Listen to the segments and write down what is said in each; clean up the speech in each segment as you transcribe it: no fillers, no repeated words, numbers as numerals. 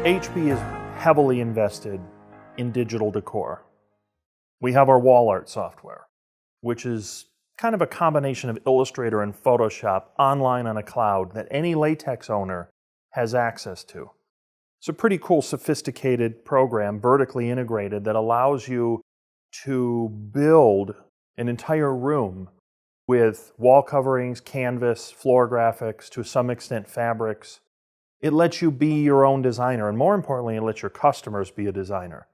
HP is heavily invested in digital decor. We have our wall art software, which is kind of a combination of Illustrator and Photoshop online on a cloud that any latex owner has access to. It's a pretty cool, sophisticated program, vertically integrated, that allows you to build an entire room with wall coverings, canvas, floor graphics, to some extent fabrics. It lets you be your own designer, and more importantly, it lets your customers be a designer.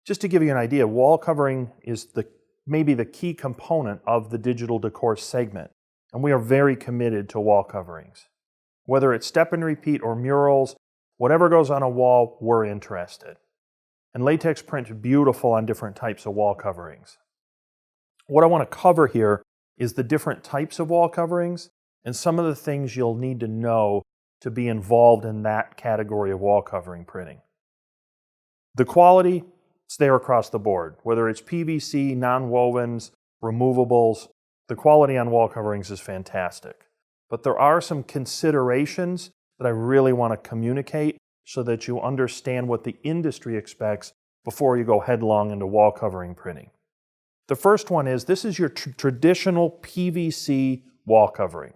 Just to give you an idea, wall covering is maybe the key component of the digital decor segment, and we are very committed to wall coverings. Whether it's step and repeat or murals, whatever goes on a wall, we're interested. And latex prints beautiful on different types of wall coverings. What I want to cover here is the different types of wall coverings and some of the things you'll need to know to be involved in that category of wall covering printing. The quality, it's there across the board. Whether it's PVC, non-wovens, removables, the quality on wall coverings is fantastic. But there are some considerations that I really want to communicate so that you understand what the industry expects before you go headlong into wall covering printing. The first one is, this is your traditional PVC wall covering.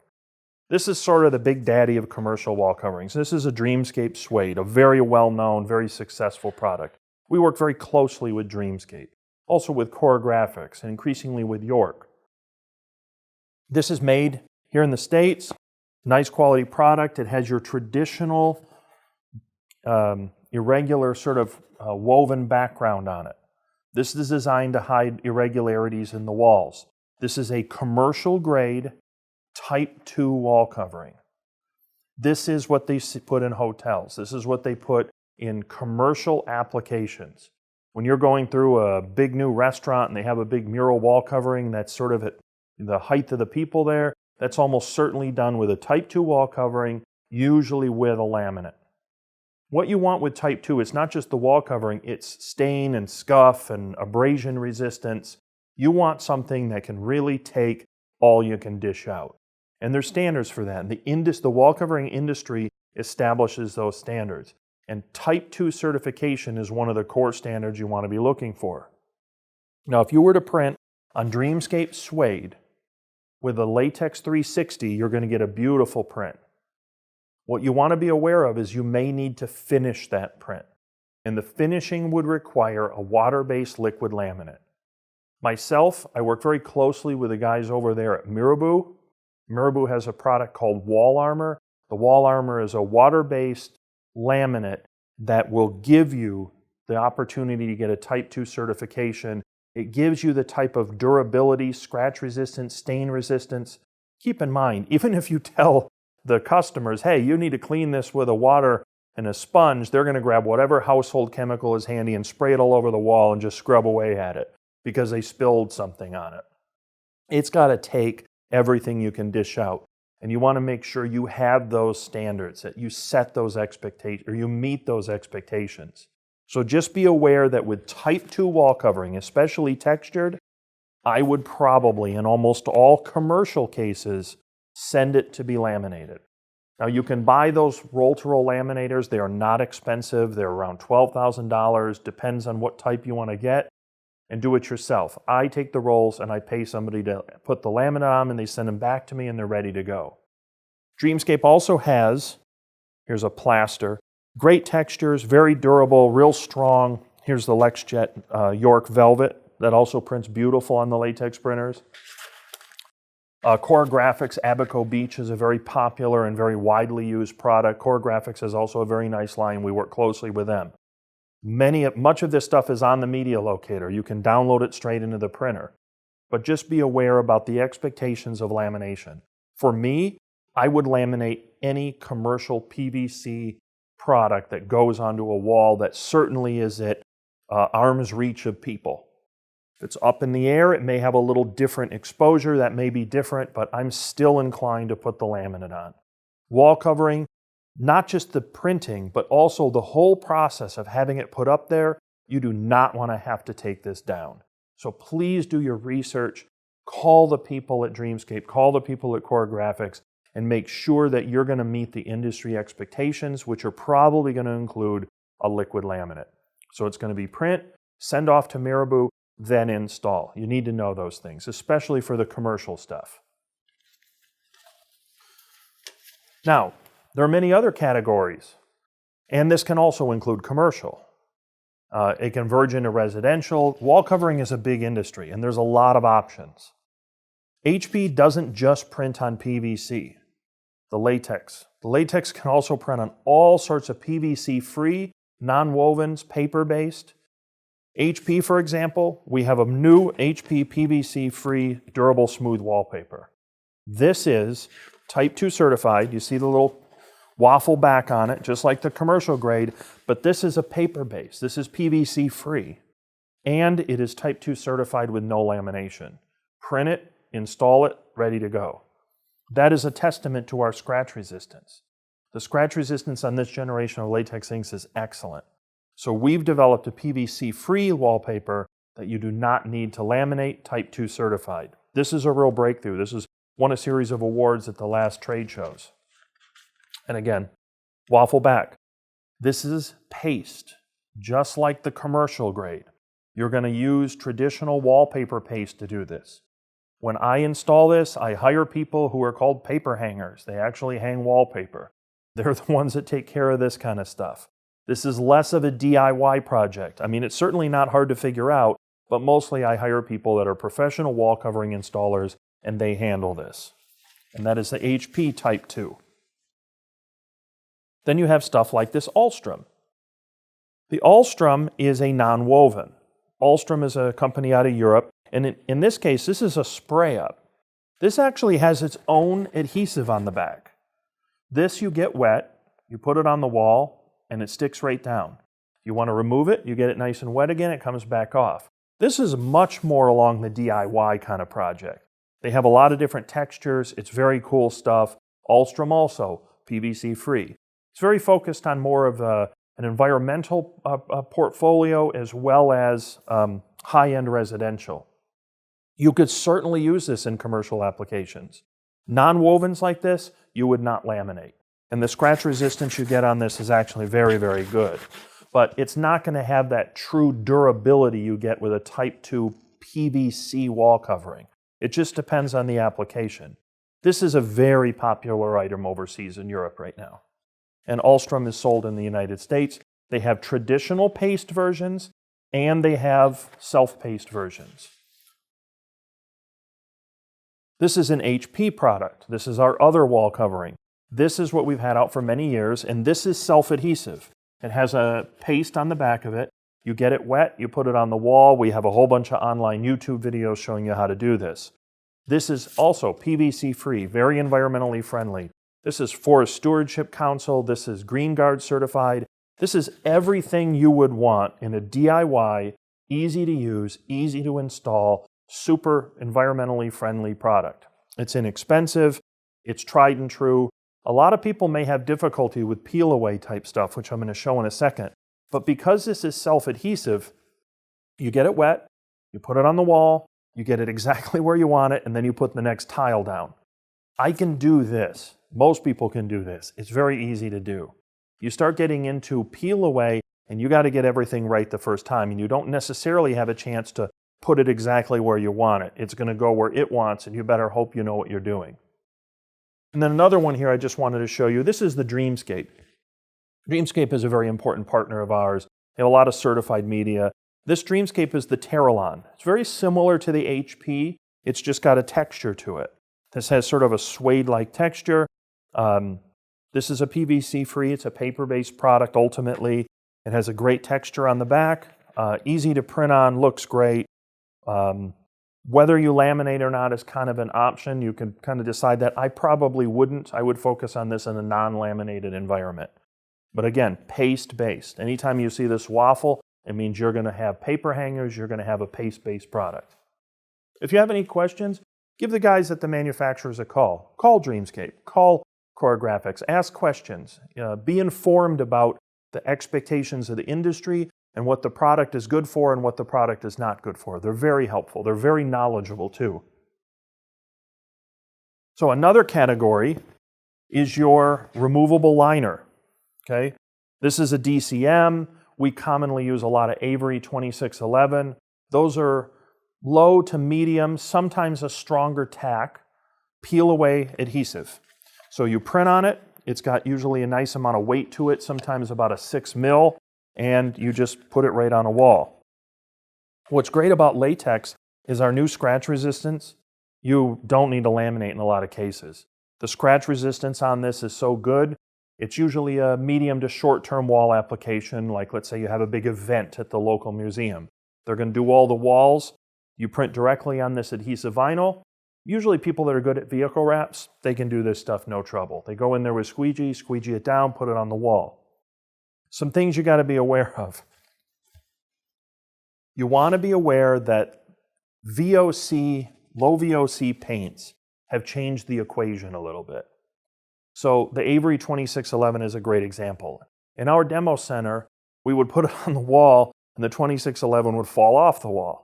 This is sort of the big daddy of commercial wall coverings. This is a Dreamscape Suede, a very well-known, very successful product. We work very closely with Dreamscape, also with Core Graphics, and increasingly with York. This is made here in the States. Nice quality product. It has your traditional irregular sort of woven background on it. This is designed to hide irregularities in the walls. This is a commercial grade Type 2 wall covering. This is what they put in hotels. This is what they put in commercial applications. When you're going through a big new restaurant and they have a big mural wall covering that's sort of at the height of the people there, that's almost certainly done with a Type 2 wall covering, usually with a laminate. What you want with Type 2 is not just the wall covering, it's stain and scuff and abrasion resistance. You want something that can really take all you can dish out. And there's standards for that. And the wall covering industry establishes those standards. And Type 2 certification is one of the core standards you want to be looking for. Now, if you were to print on Dreamscape Suede with a Latex 360, you're going to get a beautiful print. What you want to be aware of is you may need to finish that print. And the finishing would require a water-based liquid laminate. Myself, I work very closely with the guys over there at Mirabu. Mirabu has a product called Wall Armor. The Wall Armor is a water-based laminate that will give you the opportunity to get a Type 2 certification. It gives you the type of durability, scratch resistance, stain resistance. Keep in mind, even if you tell the customers, hey, you need to clean this with a water and a sponge, they're going to grab whatever household chemical is handy and spray it all over the wall and just scrub away at it because they spilled something on it. It's got to take everything you can dish out. And you want to make sure you have those standards, that you set those expectations, or you meet those expectations. So just be aware that with Type 2 wall covering, especially textured, I would probably, in almost all commercial cases, send it to be laminated. Now you can buy those roll-to-roll laminators. They are not expensive. They're around $12,000, depends on what type you want to get, and do it yourself. I take the rolls and I pay somebody to put the laminate on and they send them back to me and they're ready to go. Dreamscape also has, here's a plaster, great textures, very durable, real strong. Here's the LexJet York Velvet that also prints beautiful on the latex printers. Core Graphics Abaco Beach is a very popular and very widely used product. Core Graphics has also a very nice line. We work closely with them. Much of this stuff is on the media locator. You can download it straight into the printer. But just be aware about the expectations of lamination. For me, I would laminate any commercial PVC product that goes onto a wall that certainly is at arm's reach of people. If it's up in the air, it may have a little different exposure. That may be different, but I'm still inclined to put the laminate on. Wall covering, not just the printing, but also the whole process of having it put up there. You do not want to have to take this down. So please do your research. Call the people at Dreamscape, call the people at Core Graphics, and make sure that you're going to meet the industry expectations, which are probably going to include a liquid laminate. So it's going to be print, send off to Marabou, then install. You need to know those things, especially for the commercial stuff. Now, there are many other categories, and this can also include commercial. It can verge into residential. Wall covering is a big industry, and there's a lot of options. HP doesn't just print on PVC, the latex. The latex can also print on all sorts of PVC-free, non-wovens, paper-based. HP, for example, we have a new HP PVC-free durable smooth wallpaper. This is Type 2 certified. You see the little waffle back on it, just like the commercial grade, but this is a paper base. This is PVC free, and it is Type 2 certified with no lamination. Print it, install it, ready to go. That is a testament to our scratch resistance. The scratch resistance on this generation of latex inks is excellent. So we've developed a PVC-free wallpaper that you do not need to laminate, Type 2 certified. This is a real breakthrough. This has won a series of awards at the last trade shows. And again, waffle back. This is paste, just like the commercial grade. You're going to use traditional wallpaper paste to do this. When I install this, I hire people who are called paper hangers. They actually hang wallpaper. They're the ones that take care of this kind of stuff. This is less of a DIY project. I mean, it's certainly not hard to figure out, but mostly I hire people that are professional wall covering installers, and they handle this. And that is the HP Type 2. Then you have stuff like this Ahlstrom. The Ahlstrom is a non-woven. Ahlstrom is a company out of Europe, and in this case, this is a spray-up. This actually has its own adhesive on the back. This you get wet, you put it on the wall, and it sticks right down. If you want to remove it, you get it nice and wet again, it comes back off. This is much more along the DIY kind of project. They have a lot of different textures, it's very cool stuff. Ahlstrom also, PVC-free. It's very focused on more of an environmental portfolio as well as high-end residential. You could certainly use this in commercial applications. Non-wovens like this, you would not laminate. And the scratch resistance you get on this is actually very, very good. But it's not going to have that true durability you get with a Type 2 PVC wall covering. It just depends on the application. This is a very popular item overseas in Europe right now. And Ahlstrom is sold in the United States. They have traditional paste versions, and they have self-paste versions. This is an HP product. This is our other wall covering. This is what we've had out for many years, and this is self-adhesive. It has a paste on the back of it. You get it wet, you put it on the wall. We have a whole bunch of online YouTube videos showing you how to do this. This is also PVC-free, very environmentally friendly. This is Forest Stewardship Council. This is Green Guard certified. This is everything you would want in a DIY, easy to use, easy to install, super environmentally friendly product. It's inexpensive. It's tried and true. A lot of people may have difficulty with peel away type stuff, which I'm going to show in a second. But because this is self-adhesive, you get it wet, you put it on the wall, you get it exactly where you want it, and then you put the next tile down. I can do this. Most people can do this. It's very easy to do. You start getting into peel away, and you got to get everything right the first time, and you don't necessarily have a chance to put it exactly where you want it. It's going to go where it wants, and you better hope you know what you're doing. And then another one here I just wanted to show you. This is the Dreamscape. Dreamscape is a very important partner of ours. They have a lot of certified media. This Dreamscape is the Terralon. It's very similar to the HP. It's just got a texture to it. This has sort of a suede-like texture. This is a PVC-free. It's a paper-based product ultimately. It has a great texture on the back. Easy to print on, looks great. Whether you laminate or not is kind of an option. You can kind of decide that. I probably wouldn't. I would focus on this in a non-laminated environment. But again, paste-based. Anytime you see this waffle, it means you're going to have paper hangers, you're going to have a paste-based product. If you have any questions, give the guys at the manufacturers a call. Call Dreamscape, call Core Graphics, ask questions. Be informed about the expectations of the industry and what the product is good for and what the product is not good for. They're very helpful. They're very knowledgeable too. So another category is your removable liner. Okay? This is a DCM. We commonly use a lot of Avery 2611. Those are low to medium, sometimes a stronger tack, peel away adhesive. So you print on it, it's got usually a nice amount of weight to it, sometimes about a 6 mil, and you just put it right on a wall. What's great about latex is our new scratch resistance. You don't need to laminate in a lot of cases. The scratch resistance on this is so good. It's usually a medium to short-term wall application, like let's say you have a big event at the local museum. They're going to do all the walls. You print directly on this adhesive vinyl. Usually people that are good at vehicle wraps, they can do this stuff no trouble. They go in there with squeegee it down, put it on the wall. Some things you got to be aware of. You want to be aware that VOC, low VOC paints have changed the equation a little bit. So the Avery 2611 is a great example. In our demo center, we would put it on the wall and the 2611 would fall off the wall.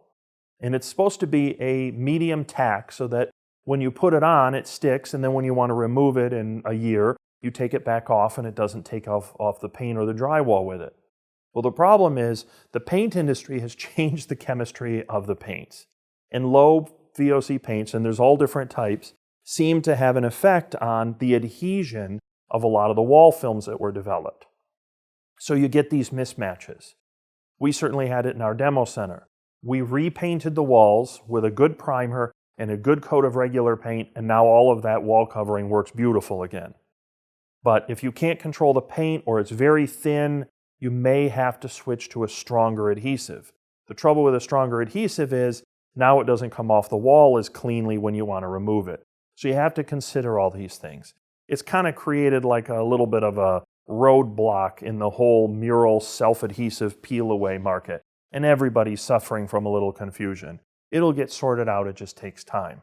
And it's supposed to be a medium tack so that when you put it on, it sticks, and then when you want to remove it in a year, you take it back off and it doesn't take off the paint or the drywall with it. Well, the problem is the paint industry has changed the chemistry of the paints. And low VOC paints, and there's all different types, seem to have an effect on the adhesion of a lot of the wall films that were developed. So you get these mismatches. We certainly had it in our demo center. We repainted the walls with a good primer and a good coat of regular paint, and now all of that wall covering works beautiful again. But if you can't control the paint or it's very thin, you may have to switch to a stronger adhesive. The trouble with a stronger adhesive is now it doesn't come off the wall as cleanly when you want to remove it. So you have to consider all these things. It's kind of created like a little bit of a roadblock in the whole mural self-adhesive peel-away market, and everybody's suffering from a little confusion. It'll get sorted out, it just takes time.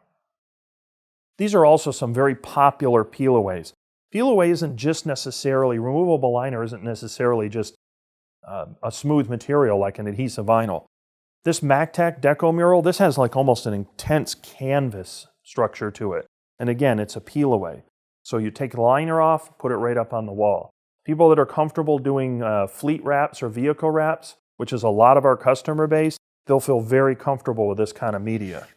These are also some very popular peel-aways. Peel-away isn't just necessarily, removable liner isn't necessarily just a smooth material like an adhesive vinyl. This MacTac Deco mural, this has like almost an intense canvas structure to it. And again, it's a peel-away. So you take the liner off, put it right up on the wall. People that are comfortable doing fleet wraps or vehicle wraps, which is a lot of our customer base, they'll feel very comfortable with this kind of media.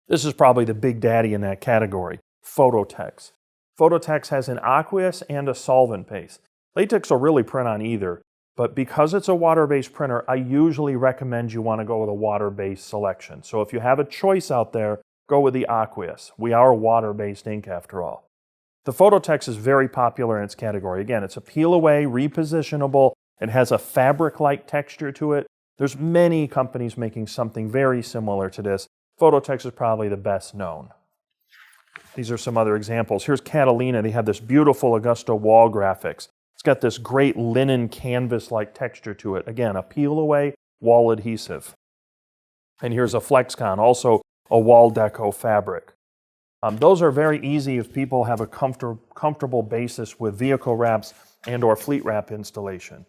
This is probably the big daddy in that category, Phototex. Phototex has an aqueous and a solvent base. Latex will really print on either, but because it's a water-based printer, I usually recommend you want to go with a water-based selection. So if you have a choice out there, go with the aqueous. We are water-based ink after all. The Phototex is very popular in its category. Again, it's a peel-away, repositionable. It has a fabric-like texture to it. There's many companies making something very similar to this. Phototex is probably the best known. These are some other examples. Here's Catalina. They have this beautiful Augusta wall graphics. It's got this great linen canvas-like texture to it. Again, a peel-away wall adhesive. And here's a Flexcon, also a wall deco fabric. Those are very easy if people have a comfortable basis with vehicle wraps and or fleet wrap installation.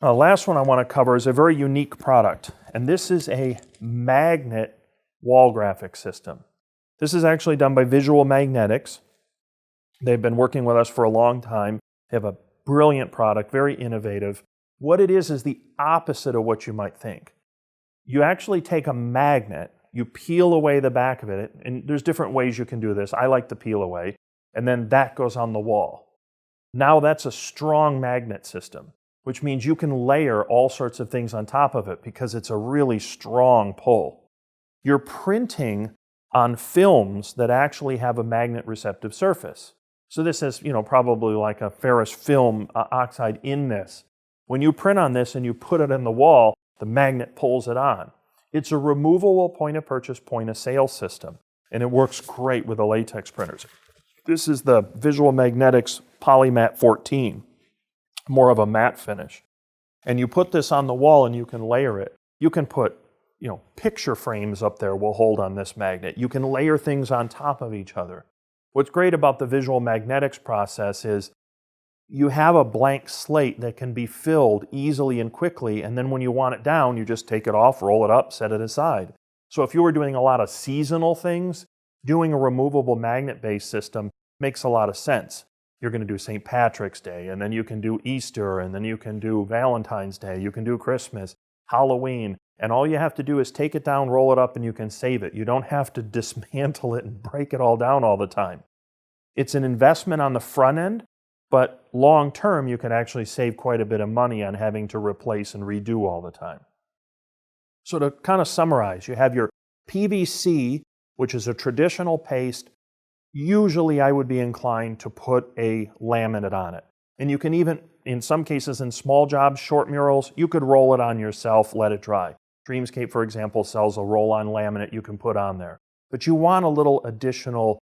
Last one I want to cover is a very unique product, and this is a magnet wall graphic system. This is actually done by Visual Magnetics. They've been working with us for a long time. They have a brilliant product, very innovative. What it is the opposite of what you might think. You actually take a magnet, you peel away the back of it, and there's different ways you can do this. I like to peel away, and then that goes on the wall. Now that's a strong magnet system, which means you can layer all sorts of things on top of it because it's a really strong pull. You're printing on films that actually have a magnet receptive surface. So this is, probably like a ferrous film oxide in this. When you print on this and you put it in the wall, the magnet pulls it on. It's a removable point of purchase, point of sale system, and it works great with the latex printers. This is the Visual Magnetics Polymatte 14, more of a matte finish. And you put this on the wall and you can layer it. You can put, picture frames up there will hold on this magnet. You can layer things on top of each other. What's great about the Visual Magnetics process is you have a blank slate that can be filled easily and quickly, and then when you want it down, you just take it off, roll it up, set it aside. So if you were doing a lot of seasonal things, doing a removable magnet-based system makes a lot of sense. You're going to do St. Patrick's Day, and then you can do Easter, and then you can do Valentine's Day, you can do Christmas, Halloween, and all you have to do is take it down, roll it up, and you can save it. You don't have to dismantle it and break it all down all the time. It's an investment on the front end, but long term you can actually save quite a bit of money on having to replace and redo all the time. So to kind of summarize, you have your PVC, which is a traditional paste. Usually I would be inclined to put a laminate on it. And you can even, in some cases in small jobs, short murals, you could roll it on yourself, let it dry. Dreamscape, for example, sells a roll-on laminate you can put on there. But you want a little additional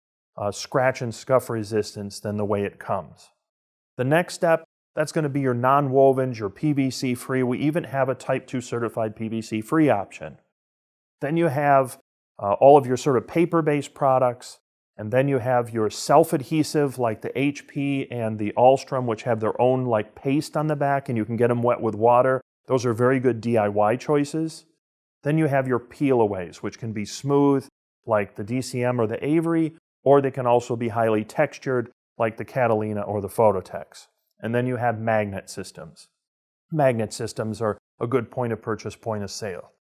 scratch and scuff resistance than the way it comes. The next step, that's going to be your non-wovens, your PVC-free. We even have a Type 2 certified PVC-free option. Then you have all of your sort of paper-based products, and then you have your self-adhesive like the HP and the Ahlstrom, which have their own like paste on the back, and you can get them wet with water. Those are very good DIY choices. Then you have your peel-aways, which can be smooth like the DCM or the Avery, or they can also be highly textured like the Catalina or the Phototex. And then you have magnet systems. Magnet systems are a good point of purchase, point of sale.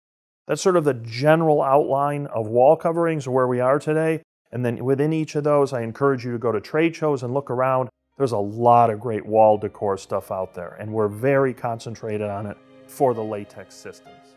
That's sort of the general outline of wall coverings, where we are today. And then within each of those, I encourage you to go to trade shows and look around. There's a lot of great wall decor stuff out there, and we're very concentrated on it for the latex systems.